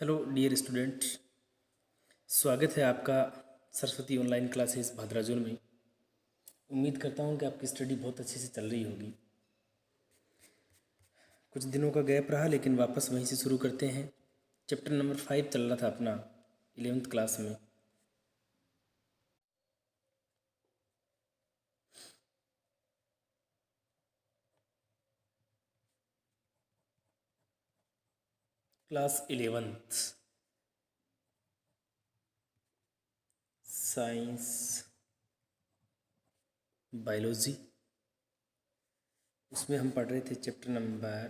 Hello dear student, स्वागत है आपका सरस्वती ऑनलाइन क्लासेस भाद्राजुल में। उम्मीद करता हूँ कि आपकी स्टडी बहुत अच्छे से चल रही होगी। कुछ दिनों का गैप रहा लेकिन वापस वहीं से शुरू करते हैं। चैप्टर नंबर 5 चल रहा था अपना 11th क्लास में। क्लास 11th साइंस बायोलॉजी, उसमें हम पढ़ रहे थे चैप्टर नंबर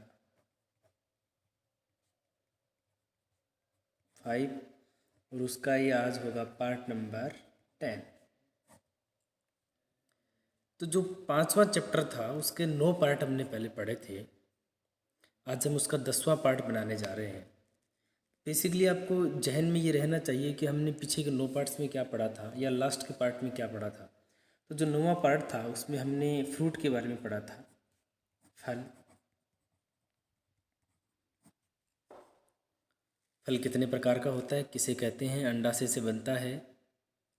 5 और उसका ये आज होगा पार्ट नंबर 10। तो जो 5वां चैप्टर था उसके 9 पार्ट हमने पहले पढ़े थे। आज हम उसका 10वां पार्ट बनाने जा रहे हैं। बेसिकली आपको जहन में ये रहना चाहिए कि हमने पीछे के 9 पार्ट्स में क्या पढ़ा था या लास्ट के पार्ट में क्या पढ़ा था। तो जो 9वां पार्ट था उसमें हमने फ्रूट के बारे में पढ़ा था, फल। फल कितने प्रकार का होता है, किसे कहते हैं, अंडाशय से बनता है।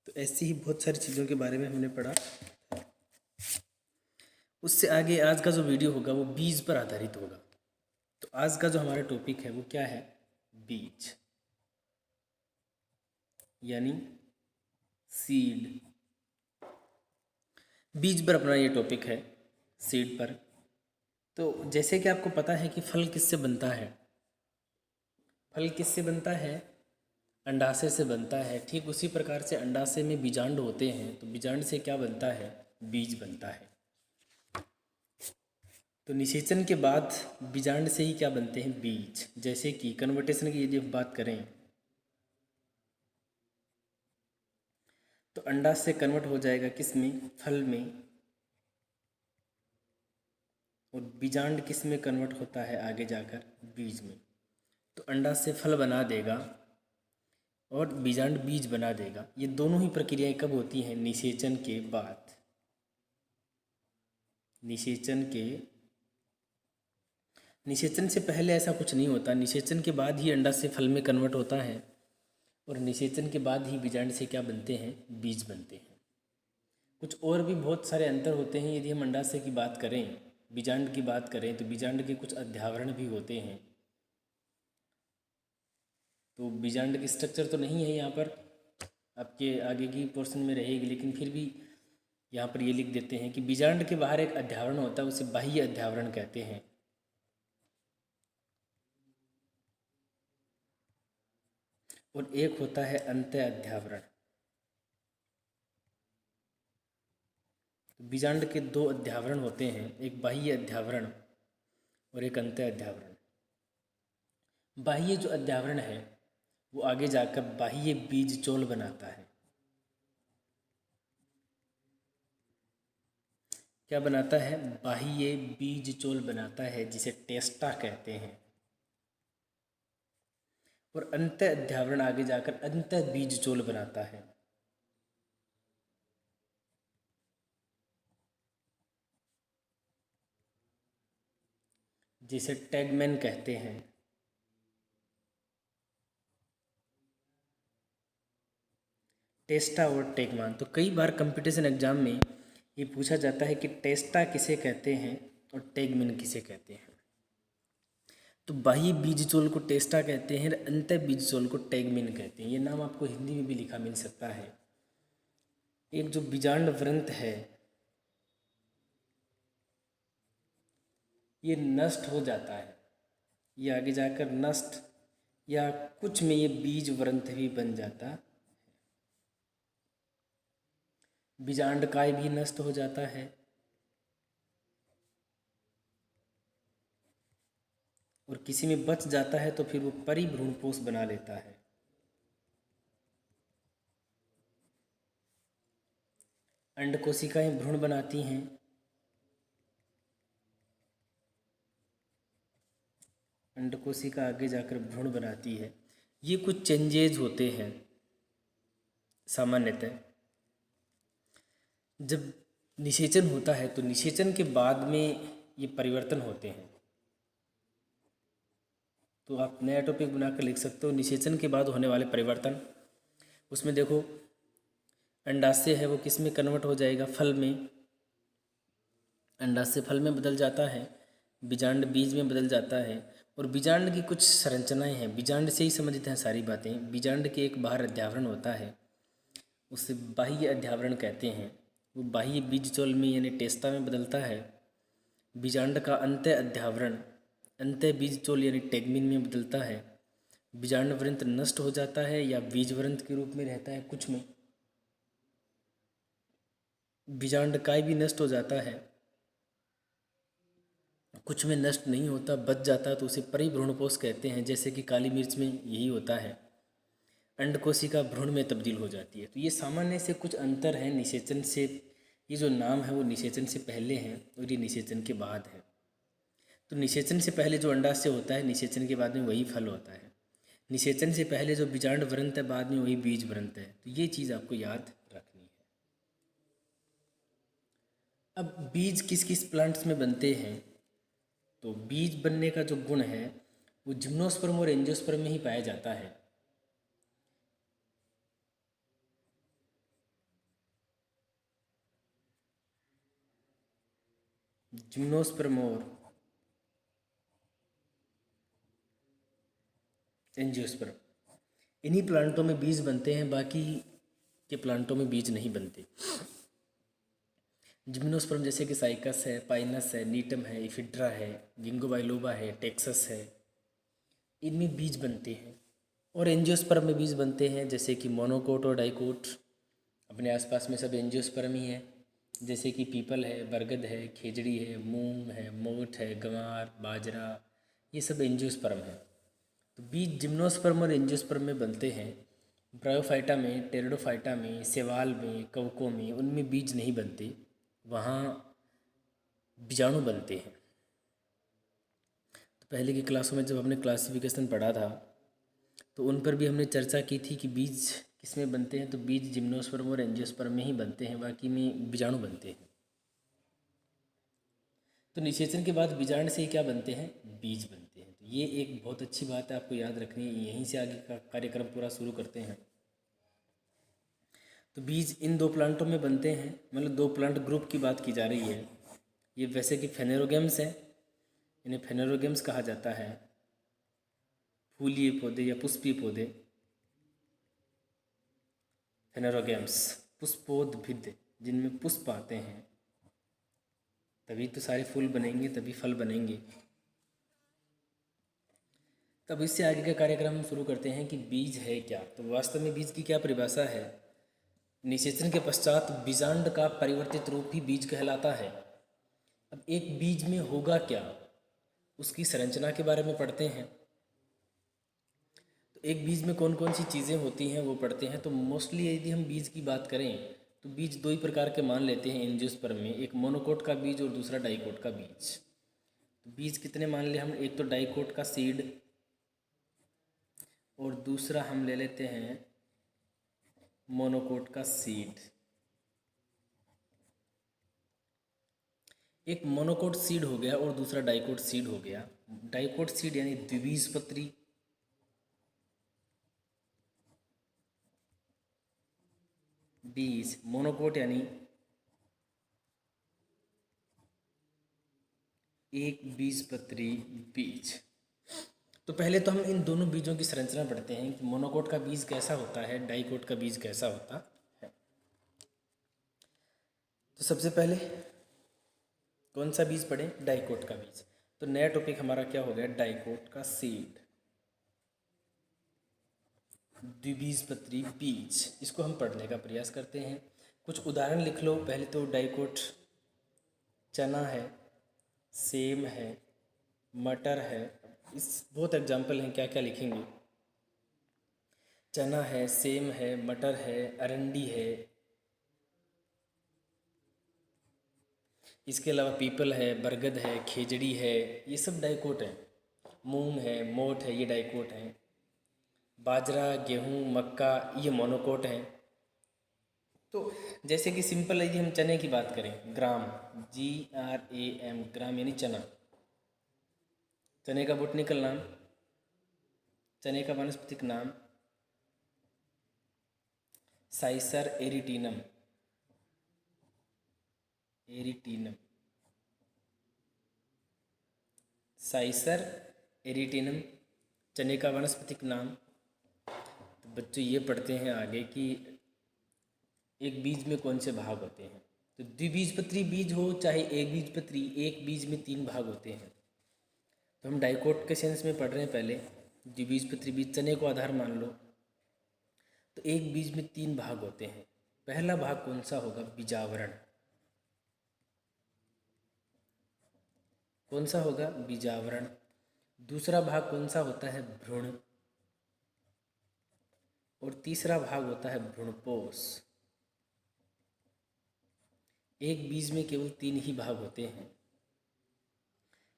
तो ऐसी ही बहुत सारी चीज़ों के बारे में हमने पढ़ा। उससे आगे आज का जो वीडियो होगा वो बीज पर आधारित होगा। तो आज का जो हमारा टॉपिक है वो क्या है? बीज, यानी सीड। बीज पर अपना ये टॉपिक है, सीड पर। तो जैसे कि आपको पता है कि फल किससे बनता है? फल किससे बनता है? अंडाशय से बनता है। ठीक उसी प्रकार से अंडाशय में बीजांड होते हैं, तो बीजांड से क्या बनता है? बीज बनता है। तो निषेचन के बाद बीजांड से ही क्या बनते हैं? बीज। जैसे कि कन्वर्टेशन की यदि हम बात करें तो अंडाशय कन्वर्ट हो जाएगा किस में? फल में। और बीजांड किस में कन्वर्ट होता है आगे जाकर? बीज में। तो अंडाशय फल बना देगा और बीजांड बीज बना देगा। ये दोनों ही प्रक्रियाएं कब होती हैं? निषेचन के बाद। निषेचन से पहले ऐसा कुछ नहीं होता। निषेचन के बाद ही अंडाशय फल में कन्वर्ट होता है और निषेचन के बाद ही बीजांड से क्या बनते हैं? बीज बनते हैं। कुछ और भी बहुत सारे अंतर होते हैं। यदि हम अंडाशय की बात करें, बीजांड की बात करें, तो बीजांड के कुछ अध्यावरण भी होते हैं। तो बीजांड की स्ट्रक्चर तो नहीं है यहाँ पर, आपके आगे की पोर्शन में रहेगी, लेकिन फिर भी यहाँ पर ये लिख देते हैं कि बीजांड के बाहर एक अध्यावरण होता है, उसे बाह्य अध्यावरण कहते हैं। और एक होता है अंतः अध्यावरण। तो बीजांड के 2 अध्यावरण होते हैं, एक बाह्य अध्यावरण और एक अंतः अध्यावरण। बाह्य जो अध्यावरण है वो आगे जाकर बाह्य बीज चोल बनाता है। क्या बनाता है? बाह्य बीज चोल बनाता है, जिसे टेस्टा कहते हैं। और अंतः अध्यावरण आगे जाकर अंतः बीज चोल बनाता है। जिसे टैगमैन कहते हैं। टेस्टा और टैगमैन। तो कई बार कंपटीशन एग्जाम में ये पूछा जाता है कि टेस्टा किसे कहते हैं और टैगमैन किसे कहते हैं। तो बाह्य बीजचोल को टेस्टा कहते हैं, अंतः बीजचोल को टैगमैन कहते हैं। ये नाम आपको हिंदी में भी लिखा मिल सकता है। एक जो बीजांड व्रंत है ये नष्ट हो जाता है, ये आगे जाकर नष्ट या कुछ में ये बीज व्रंत भी बन जाता। बीजांडकाय भी नष्ट हो जाता है और किसी में बच जाता है तो फिर वो परिभ्रूणपोष बना लेता है। अंड कोशिकाएं भ्रूण बनाती हैं। अंड कोशिका आगे जाकर भ्रूण बनाती है। ये कुछ चेंजेज होते हैं सामान्यतः। जब निषेचन होता है तो निषेचन के बाद में ये परिवर्तन होते हैं। तो आप नया टॉपिक बनाकर लिख सकते हो, निषेचन के बाद होने वाले परिवर्तन। उसमें देखो अंडाशय है वो किस में कन्वर्ट हो जाएगा, फल में। अंडाशय फल में बदल जाता है, बीजांड बीज में बदल जाता है। और बीजांड की कुछ संरचनाएं हैं, बीजांड से ही समझते हैं सारी बातें। बीजांड के एक बाहर अध्यावरण होता है, उसे बाह्य अध्यावरण कहते हैं। वो बाह्य बीजचोल में यानी टेस्टा में बदलता है। बीजांड का अंत्य अध्यावरण अंत्य बीजचोल यानी टेगमिन में बदलता है। बीजांड वृंत नष्ट हो जाता है या बीज वृंत के रूप में रहता है कुछ में। बीजांड काय भी नष्ट हो जाता है, कुछ में नष्ट नहीं होता, बच जाता, तो उसे परिभ्रूणपोष कहते हैं। जैसे कि काली मिर्च में यही होता है, अंडकोशिका भ्रूण में तब्दील हो जाती है। तो ये सामान्य से कुछ अंतर है निषेचन से। ये जो नाम है वो निषेचन से पहले है और ये निषेचन के बाद है। तो निषेचन से पहले जो अंडाशय होता है, निषेचन के बाद में वही फल होता है। निषेचन से पहले जो बीजांड वृंत है, बाद में वही बीज वृंत है। तो ये चीज़ आपको याद रखनी है। अब बीज किस किस प्लांट्स में बनते हैं, तो बीज बनने का जो गुण है वो जिम्नोस्पर्म और एंजियोस्पर्म में ही पाया जाता है। जिम्नोस्पर्म और एंजियोस्पर्म, इन्हीं प्लांटों में बीज बनते हैं, बाकी के प्लांटों में बीज नहीं बनते। जिम्नोस्पर्म जैसे कि साइकस है, पाइनस है, नीटम है, इफिड्रा है, गिंगो बाइलोबा है, टेक्सस है, इनमें बीज बनते हैं। और एंजियोस्पर्म में बीज बनते हैं जैसे कि मोनोकोट और डाइकोट। अपने आसपास में सब एंजियोस्पर्म ही है, जैसे कि पीपल है, बरगद है, खेजड़ी है, मूंग है, मोठ है, गंवार, बाजरा, ये सब एंजियोस्पर्म है। तो बीज जिम्नोस्पर्म और एंजियोस्पर्म में बनते हैं। ब्रायोफाइटा में, टेरिडोफाइटा में, सेवाल में, कवकों में, उनमें बीज नहीं बनते, वहाँ बीजाणु बनते हैं। तो पहले की क्लासों में जब हमने क्लासिफिकेशन पढ़ा था तो उन पर भी हमने चर्चा की थी कि बीज किस में बनते हैं। तो बीज जिम्नोस्पर्म और एंजियोस्पर्म में ही बनते हैं, बाकी में बीजाणु बनते हैं। तो निषेचन के बाद बीजांड से ही क्या बनते हैं, बीज बनते हैं। तो ये एक बहुत अच्छी बात है, आपको याद रखनी है। यहीं से आगे का कार्यक्रम पूरा शुरू करते हैं। तो बीज इन दो प्लांटों में बनते हैं, मतलब दो प्लांट ग्रुप की बात की जा रही है। ये वैसे कि फेनेरोगेम्स हैं, इन्हें फेनेरोगेम्स कहा जाता है। फूलीय पौधे या पुष्पीय पौधे फेनेरोगेम्स, पुष्पोद्भिद, जिनमें पुष्प आते हैं, तभी तो सारे फूल बनेंगे, तभी फल बनेंगे। तब इससे आगे का कार्यक्रम हम शुरू करते हैं कि बीज है क्या। तो वास्तव में बीज की क्या परिभाषा है। निषेचन के पश्चात बीजांड का परिवर्तित रूप ही बीज कहलाता है। अब एक बीज में होगा क्या, उसकी संरचना के बारे में पढ़ते हैं। तो एक बीज में कौन कौन सी चीज़ें होती हैं वो पढ़ते हैं। तो मोस्टली यदि हम बीज की बात करें तो बीज दो ही प्रकार के मान लेते हैं एंजियोस्पर्म में, एक मोनोकोट का बीज और दूसरा डाइकोट का बीज। तो बीज कितने मान लिए हम, एक तो डाइकोट का सीड और दूसरा हम ले लेते हैं मोनोकोट का सीड। एक मोनोकोट सीड हो गया और दूसरा डाइकोट सीड हो गया। डाइकोट सीड यानी द्विबीजपत्री, बीज। मोनोकोट यानी एक बीजपत्री बीज। तो पहले तो हम इन दोनों बीजों की संरचना पढ़ते हैं कि मोनोकोट का बीज कैसा होता है, डाइकोट का बीज कैसा होता है। तो सबसे पहले कौन सा बीज पढ़ें, डाइकोट का बीज। तो नया टॉपिक हमारा क्या हो गया, डाइकोट का सीड, द्विबीजपत्री बीज। इसको हम पढ़ने का प्रयास करते हैं। कुछ उदाहरण लिख लो। पहले तो डाइकोट चना है, सेम है, मटर है। इस बहुत एग्जाम्पल हैं, क्या क्या लिखेंगे। चना है, सेम है, मटर है, अरंडी है, इसके अलावा पीपल है, बरगद है, खेजड़ी है, ये सब डाइकोट हैं। मूंग है, मोठ है, ये डाइकोट हैं। बाजरा, गेहूँ, मक्का, ये मोनोकोट हैं। तो जैसे कि सिंपल यदि हम चने की बात करें, ग्राम, GRAM, ग्राम यानी चना। चने का बोटनिकल नाम चने का वानस्पतिक नाम साइसर एरिटीनम। एरिटीनम, साइसर एरिटीनम चने का वानस्पतिक नाम। तो बच्चों ये पढ़ते हैं आगे कि एक बीज में कौन से भाग होते हैं। तो द्विबीजपत्री बीज हो चाहे एक बीजपत्री, एक बीज में 3 भाग होते हैं। तो हम डाइकोट के सेंस में पढ़ रहे हैं। पहले द्विबीजपत्री बीज, चने को आधार मान लो, तो एक बीज में 3 भाग होते हैं। पहला भाग कौन सा होगा? बीजावरण। कौन सा होगा? बीजावरण। दूसरा भाग कौन सा होता है? भ्रूण। और तीसरा भाग होता है भ्रूणपोष। एक बीज में केवल 3 ही भाग होते हैं।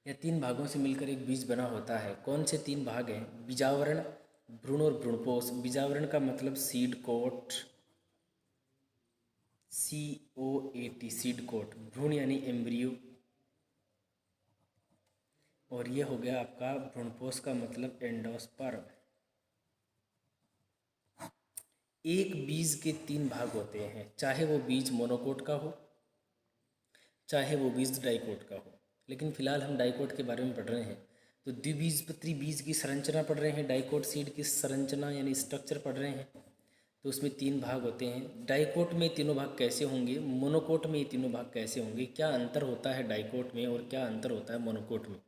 या 3 भागों से मिलकर एक बीज बना होता है। कौन से 3 भाग हैं? बीजावरण, भ्रूण और भ्रूणपोष। बीजावरण का मतलब seed coat, COAT, seed coat. भ्रूण यानी एम्ब्रियो। और ये हो गया आपका भ्रूणपोष का मतलब एंडोस्पर्म। एक बीज के 3 भाग होते हैं, चाहे वो बीज मोनोकोट का हो चाहे वो बीज डाइकोट का हो। लेकिन फिलहाल हम डाइकोट के बारे में पढ़ रहे हैं। तो द्विबीजपत्री बीज की संरचना पढ़ रहे हैं, डाइकोट सीड की संरचना यानी स्ट्रक्चर पढ़ रहे हैं। तो उसमें 3 भाग होते हैं। डाइकोट में तीनों भाग कैसे होंगे, मोनोकोट में ये तीनों भाग कैसे होंगे, क्या अंतर होता है डाइकोट में और क्या अंतर होता है मोनोकोट में,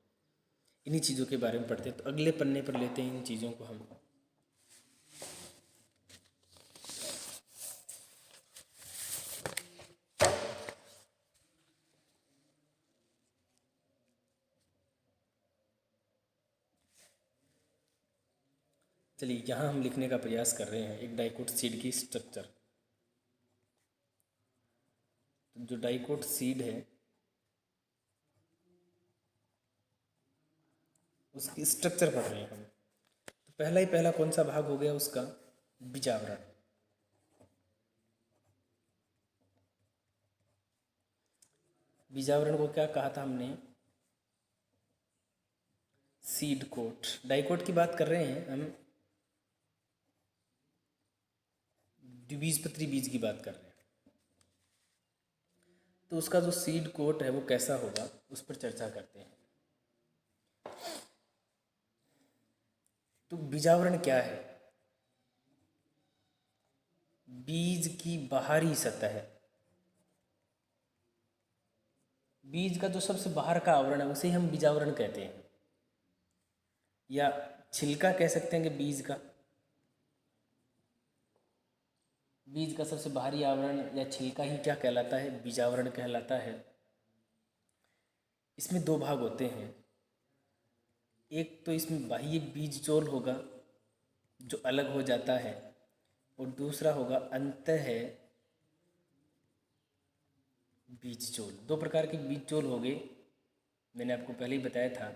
इन्हीं चीज़ों के बारे में पढ़ते हैं। तो अगले पन्ने पर लेते हैं इन चीज़ों को हम। चलिए, यहाँ हम लिखने का प्रयास कर रहे हैं एक डाइकोट सीड की स्ट्रक्चर। तो जो डाइकोट सीड है उसकी स्ट्रक्चर पढ़ रहे हैं हम। तो पहला कौन सा भाग हो गया उसका? बीजावरण। बीजावरण को क्या कहा था हमने? Seed coat. डाइकोट की बात कर रहे हैं हम, द्विबीजपत्री बीज की बात कर रहे हैं। तो उसका जो सीड कोट है वो कैसा होगा, उस पर चर्चा करते हैं। तो बीजावरण क्या है? बीज की बाहरी सतह, बीज का जो सबसे बाहर का आवरण है उसे हम बीजावरण कहते हैं, या छिलका कह सकते हैं कि बीज का, बीज का सबसे बाहरी आवरण या छिलका ही क्या कहलाता है? बीजावरण कहलाता है। इसमें 2 भाग होते हैं। एक तो इसमें बाह्य बीज चोल होगा जो अलग हो जाता है, और दूसरा होगा अंतः बीज चोल। 2 प्रकार के बीज चोल हो गए, मैंने आपको पहले ही बताया था।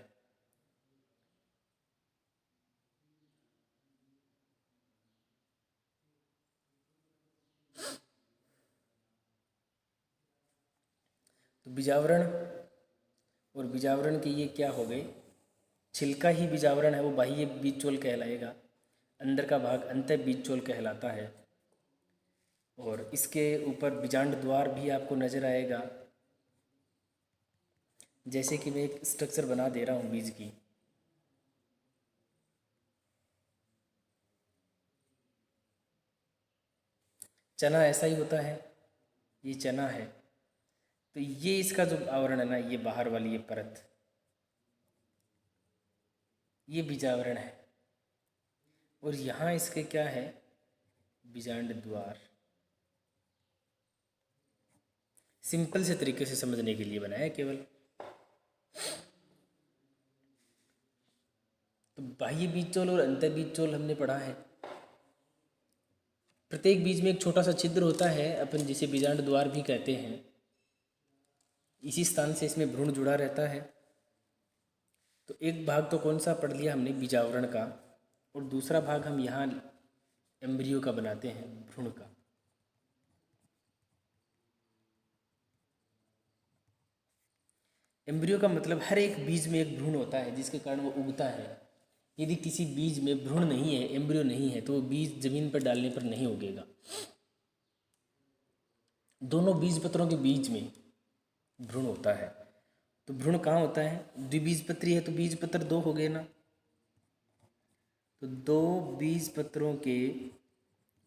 तो बीजावरण और बीजावरण के ये क्या हो गए? छिलका ही बीजावरण है, वो बाह्य बीज चोल कहलाएगा। अंदर का भाग अंतः बीज चोल कहलाता है। और इसके ऊपर बीजांड द्वार भी आपको नज़र आएगा। जैसे कि मैं एक स्ट्रक्चर बना दे रहा हूँ बीज की। चना ऐसा ही होता है, ये चना है। तो ये इसका जो आवरण है ना, ये बाहर वाली ये परत, ये बीजावरण है। और यहाँ इसके क्या है? बीजांड द्वार। सिंपल से तरीके से समझने के लिए बनाया केवल। तो बाह्य बीज चोल और अंतः बीज चोल हमने पढ़ा है। प्रत्येक बीज में एक छोटा सा छिद्र होता है, अपन जिसे बीजांड द्वार भी कहते हैं। इसी स्थान से इसमें भ्रूण जुड़ा रहता है। तो एक भाग तो कौन सा पढ़ लिया हमने? बीजावरण का। और दूसरा भाग हम यहाँ एम्ब्रियो का बनाते हैं, भ्रूण का। एम्ब्रियो का मतलब हर एक बीज में एक भ्रूण होता है जिसके कारण वो उगता है। यदि किसी बीज में भ्रूण नहीं है, एम्ब्रियो नहीं है, तो वो बीज जमीन पर डालने पर नहीं उगेगा। दोनों बीज पत्रों के बीच में भ्रूण होता है। तो भ्रूण कहाँ होता है? द्विबीजपत्री है तो बीज पत्र दो हो गए ना। तो दो बीज पत्रों के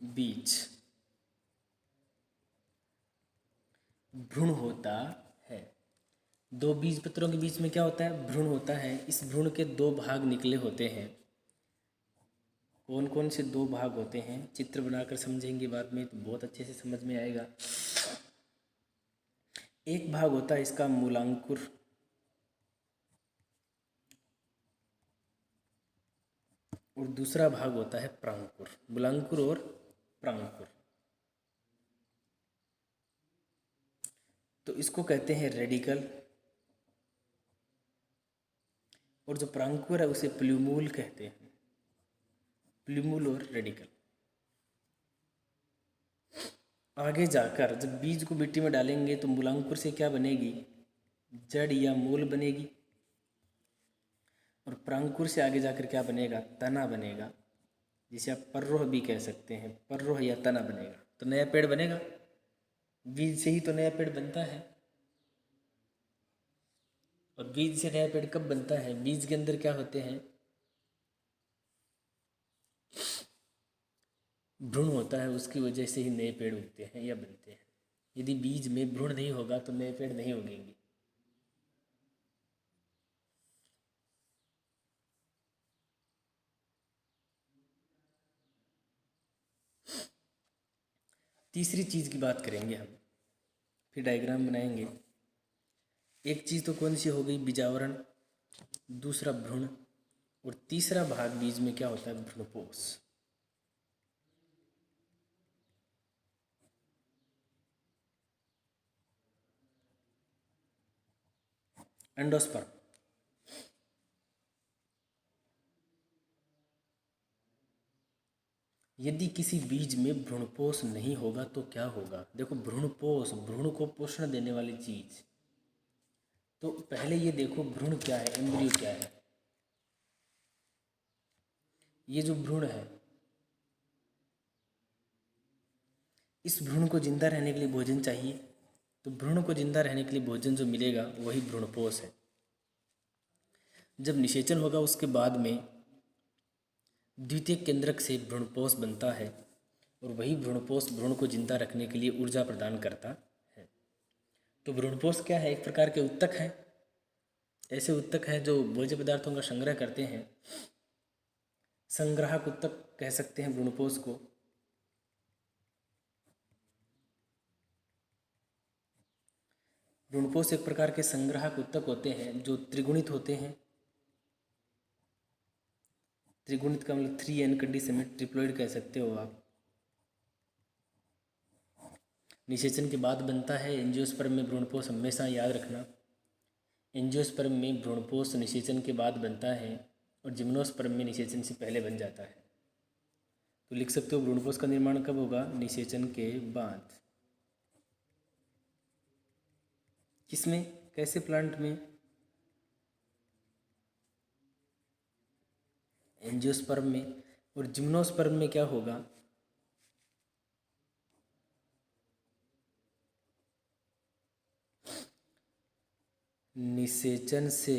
बीच भ्रूण होता है। दो बीज पत्रों के बीच में क्या होता है? भ्रूण होता है। इस भ्रूण के दो भाग निकले होते हैं। कौन कौन से दो भाग होते हैं? चित्र बनाकर समझेंगे बाद में तो बहुत अच्छे से समझ में आएगा। एक भाग होता है इसका मूलांकुर, और दूसरा भाग होता है प्रांकुर। मूलांकुर और प्रांकुर, तो इसको कहते हैं रेडिकल, और जो प्रांकुर है उसे प्लूमूल कहते हैं। प्लूमूल और रेडिकल। आगे जाकर जब बीज को मिट्टी में डालेंगे तो मूलांकुर से क्या बनेगी? जड़ या मूल बनेगी, और प्रांकुर से आगे जाकर क्या बनेगा? तना बनेगा, जिसे आप पर्रोह भी कह सकते हैं। पर्रोह या तना बनेगा, तो नया पेड़ बनेगा। बीज से ही तो नया पेड़ बनता है। और बीज से नया पेड़ कब बनता है? बीज के अंदर क्या होते हैं? भ्रूण होता है, उसकी वजह से ही नए पेड़ उगते हैं या बनते हैं। यदि बीज में भ्रूण नहीं होगा तो नए पेड़ नहीं उगेंगे। तीसरी चीज़ की बात करेंगे हम, फिर डायग्राम बनाएंगे। एक चीज़ तो कौन सी हो गई? बीजावरण, दूसरा भ्रूण, और तीसरा भाग बीज में क्या होता है? भ्रूणपोष। एंडोस्पर्म। यदि किसी बीज में भ्रूणपोष नहीं होगा तो क्या होगा? देखो, भ्रूणपोष, भ्रूण को पोषण देने वाली चीज। तो पहले ये देखो भ्रूण क्या है, एम्ब्रियो क्या है। ये जो भ्रूण है, इस भ्रूण को जिंदा रहने के लिए भोजन चाहिए। तो भ्रूण को जिंदा रहने के लिए भोजन जो मिलेगा वही भ्रूणपोष है। जब निषेचन होगा उसके बाद में द्वितीय केंद्रक से भ्रूणपोष बनता है, और वही भ्रूणपोष भ्रूण को जिंदा रखने के लिए ऊर्जा प्रदान करता है। तो भ्रूणपोष क्या है? एक प्रकार के उत्तक हैं। ऐसे उत्तक हैं जो भोज्य पदार्थों का संग्रह करते हैं। संग्राहक उत्तक कह सकते हैं भ्रूणपोष को। भ्रूणपोष एक प्रकार के संग्राहक उत्तक होते हैं जो त्रिगुणित होते हैं। त्रिगुणित का मतलब 3n कंडीशन में ट्रिप्लॉइड कह सकते हो आप। निषेचन के बाद बनता है। एंजियोस्पर्म में भ्रूणपोष, हमेशा याद रखना। एंजियोस्पर्म में भ्रूणपोष निषेचन के बाद बनता है, और जिम्नोस्पर्म में निषेचन से पहले बन जाता है। तो लिख सकते हो भ्रूणपोष का निर्माण कब होगा? निषेचन के बाद। किसमें? कैसे प्लांट में? एंजियोस्पर्म में। और जिम्नोस्पर्म में क्या होगा? निषेचन से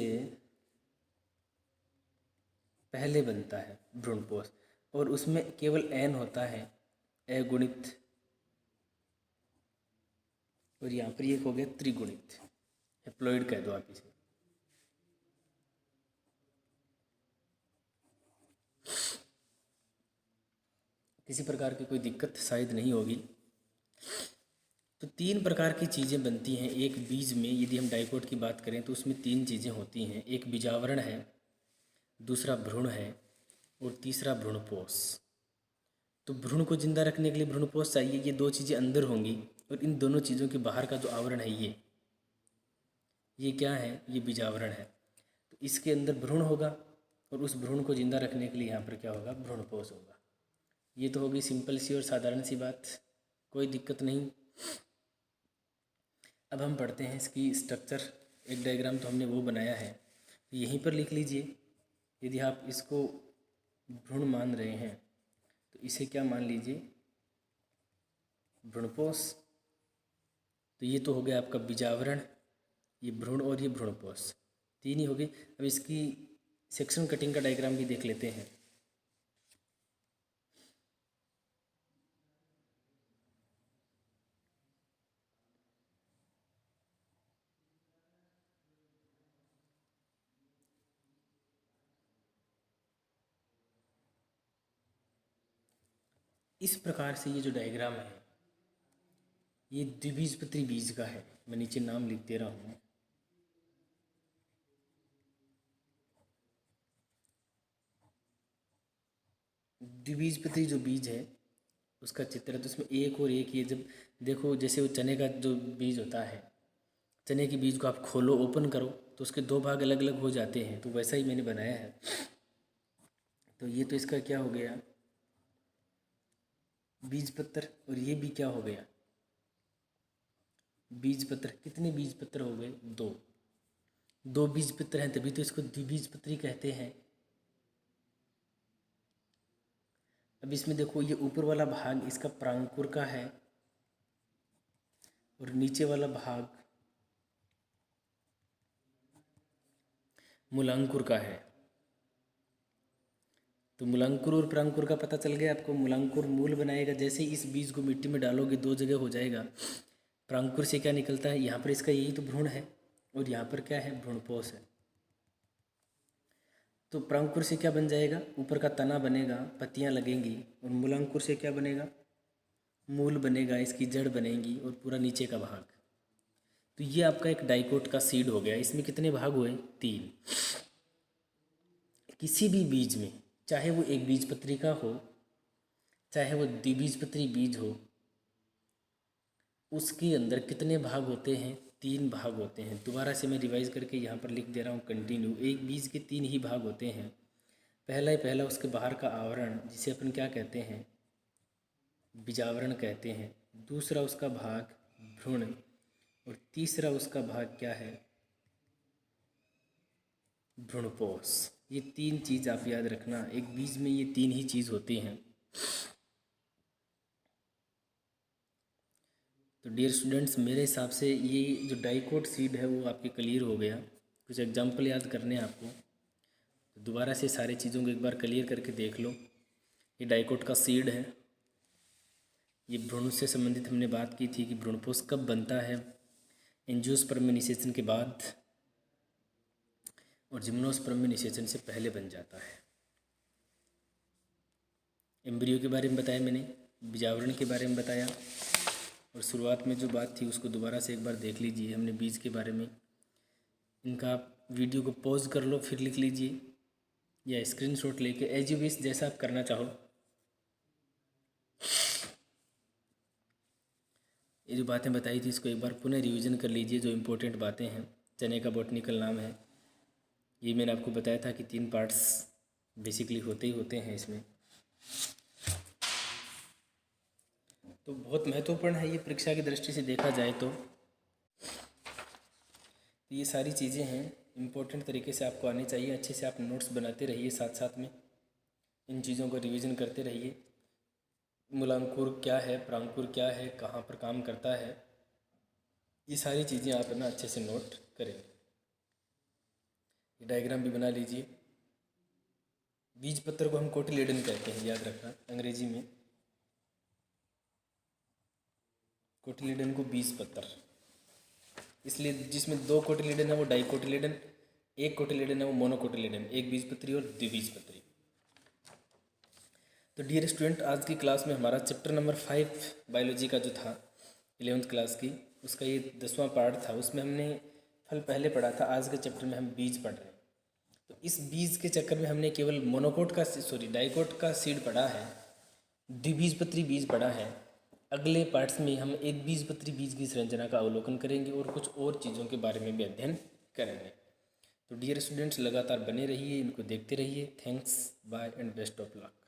पहले बनता है भ्रूणपोष, और उसमें केवल n होता है, अगुणित। और यहाँ पर ये हो गया त्रिगुणित, हेप्लॉइड कह दो आप इसे। किसी प्रकार की कोई दिक्कत शायद नहीं होगी। तो 3 प्रकार की चीज़ें बनती हैं एक बीज में। यदि हम डाइकोट की बात करें तो उसमें 3 चीज़ें होती हैं। एक बीजावरण है, दूसरा भ्रूण है, और तीसरा भ्रूणपोष। तो भ्रूण को जिंदा रखने के लिए भ्रूणपोष चाहिए। ये 2 चीज़ें अंदर होंगी, और इन दोनों चीज़ों के बाहर का जो आवरण है ये क्या है? ये बीजावरण है। तो इसके अंदर भ्रूण होगा, और उस भ्रूण को जिंदा रखने के लिए यहाँ पर क्या होगा? भ्रूणपोष होगा। ये तो होगी सिंपल सी और साधारण सी बात, कोई दिक्कत नहीं। अब हम पढ़ते हैं इसकी स्ट्रक्चर। एक डायग्राम तो हमने वो बनाया है, यहीं पर लिख लीजिए। यदि आप इसको भ्रूण मान रहे हैं तो इसे क्या मान लीजिए, भ्रूणपोष। तो ये तो हो गया आपका बीजावरण, ये भ्रूण और ये भ्रूणपोष, तीन ही हो गए। अब इसकी सेक्शन कटिंग का डायग्राम भी देख लेते हैं। इस प्रकार से ये जो डायग्राम है ये द्विबीजपत्री बीज का है। मैं नीचे नाम लिख दे रहा हूँ। द्विबीजपत्री जो बीज है उसका चित्र है। तो उसमें एक और एक, ये जब देखो जैसे वो चने का जो बीज होता है, चने के बीज को आप खोलो, ओपन करो तो उसके दो भाग अलग अलग हो जाते हैं, तो वैसा ही मैंने बनाया है। तो ये तो इसका क्या हो गया, बीजपत्र, और ये भी क्या हो गया, बीजपत्र। कितने बीजपत्र हो गए, दो बीजपत्र हैं, तभी तो इसको द्विबीजपत्री कहते हैं। अब इसमें देखो ये ऊपर वाला भाग इसका प्रांकुर का है और नीचे वाला भाग मूलांकुर का है। तो मूलांकुर और प्रांकुर का पता चल गया आपको। मूलांकुर मूल बनाएगा, जैसे ही इस बीज को मिट्टी में डालोगे दो जगह हो जाएगा। प्रांकुर से क्या निकलता है, यहाँ पर इसका यही तो भ्रूण है और यहाँ पर क्या है, भ्रूणपोष है। तो प्रांकुर से क्या बन जाएगा, ऊपर का तना बनेगा, पत्तियाँ लगेंगी, और मूलांकुर से क्या बनेगा, मूल बनेगा, इसकी जड़ बनेगी और पूरा नीचे का भाग। तो ये आपका एक डाइकोट का सीड हो गया। इसमें कितने भाग हुए, 3। किसी भी बीज में, चाहे वो एक बीजपत्री का हो चाहे वो द्विबीजपत्री बीज हो, उसके अंदर कितने भाग होते हैं, 3 भाग होते हैं। दोबारा से मैं रिवाइज करके यहाँ पर लिख दे रहा हूँ कंटिन्यू। एक बीज के 3 ही भाग होते हैं। पहला उसके बाहर का आवरण, जिसे अपन क्या कहते हैं, बीजावरण कहते हैं। दूसरा उसका भाग भ्रूण, और तीसरा उसका भाग क्या है, भ्रूणपोष। ये 3 चीज़ आप याद रखना, एक बीज में ये 3 ही चीज़ होती हैं। तो डियर स्टूडेंट्स, मेरे हिसाब से ये जो डाइकोट सीड है वो आपके क्लियर हो गया। कुछ एग्जाम्पल याद करने हैं आपको, तो दोबारा से सारी चीज़ों को एक बार क्लियर करके देख लो। ये डाइकोट का सीड है। ये भ्रूण से संबंधित हमने बात की थी कि भ्रूणपोष कब बनता है, एंजियोस्पर्म निषेचन के बाद और जिम्नोस्पर्म निषेचन से पहले बन जाता है। एम्ब्रियो के बारे में बताया मैंने, बीजावरण के बारे में बताया, और शुरुआत में जो बात थी उसको दोबारा से एक बार देख लीजिए। हमने बीज के बारे में, इनका आप वीडियो को पॉज कर लो, फिर लिख लीजिए या स्क्रीनशॉट लेके, एज यू विश, जैसा आप करना चाहो। ये जो बातें बताई थी इसको एक बार पुनः रिवीजन कर लीजिए, जो इम्पोर्टेंट बातें हैं। चने का बॉटनिकल नाम है, ये मैंने आपको बताया था कि 3 पार्ट्स बेसिकली होते ही होते हैं इसमें। तो बहुत महत्वपूर्ण है ये परीक्षा की दृष्टि से देखा जाए तो। ये सारी चीज़ें हैं, इम्पोर्टेंट तरीके से आपको आनी चाहिए। अच्छे से आप नोट्स बनाते रहिए, साथ साथ में इन चीज़ों को रिवीजन करते रहिए। मूलांकुर क्या है, प्रांकुर क्या है, कहाँ पर काम करता है, ये सारी चीज़ें आप ना अच्छे से नोट करें। डायग्राम भी बना लीजिए। बीज पत्र को हम कोटिलेडन कहते हैं, याद रखना, अंग्रेजी में कोटिलेडन को बीज पत्र, इसलिए जिसमें 2 कोटिलेडन है वो डाइकोटिलेडन, 1 कोटिलेडन है वो मोनोकोटिलेडन, एक बीजपत्री और द्विबीजपत्री। तो डियर स्टूडेंट, आज की क्लास में हमारा चैप्टर नंबर 5 बायोलॉजी का जो था 11th क्लास की, उसका ये 10वां पार्ट था। उसमें हमने फल पहले पढ़ा था, आज के चैप्टर में हम बीज पढ़ रहे हैं। तो इस बीज के चक्कर में हमने केवल डाइकोट का सीड पढ़ा है, द्विबीजपत्री बीज पढ़ा है। अगले पार्ट्स में हम एक बीजपत्री बीज की संरचना का अवलोकन करेंगे और कुछ और चीज़ों के बारे में भी अध्ययन करेंगे। तो डियर स्टूडेंट्स, लगातार बने रहिए, इनको देखते रहिए। Thanks, bye and best of luck.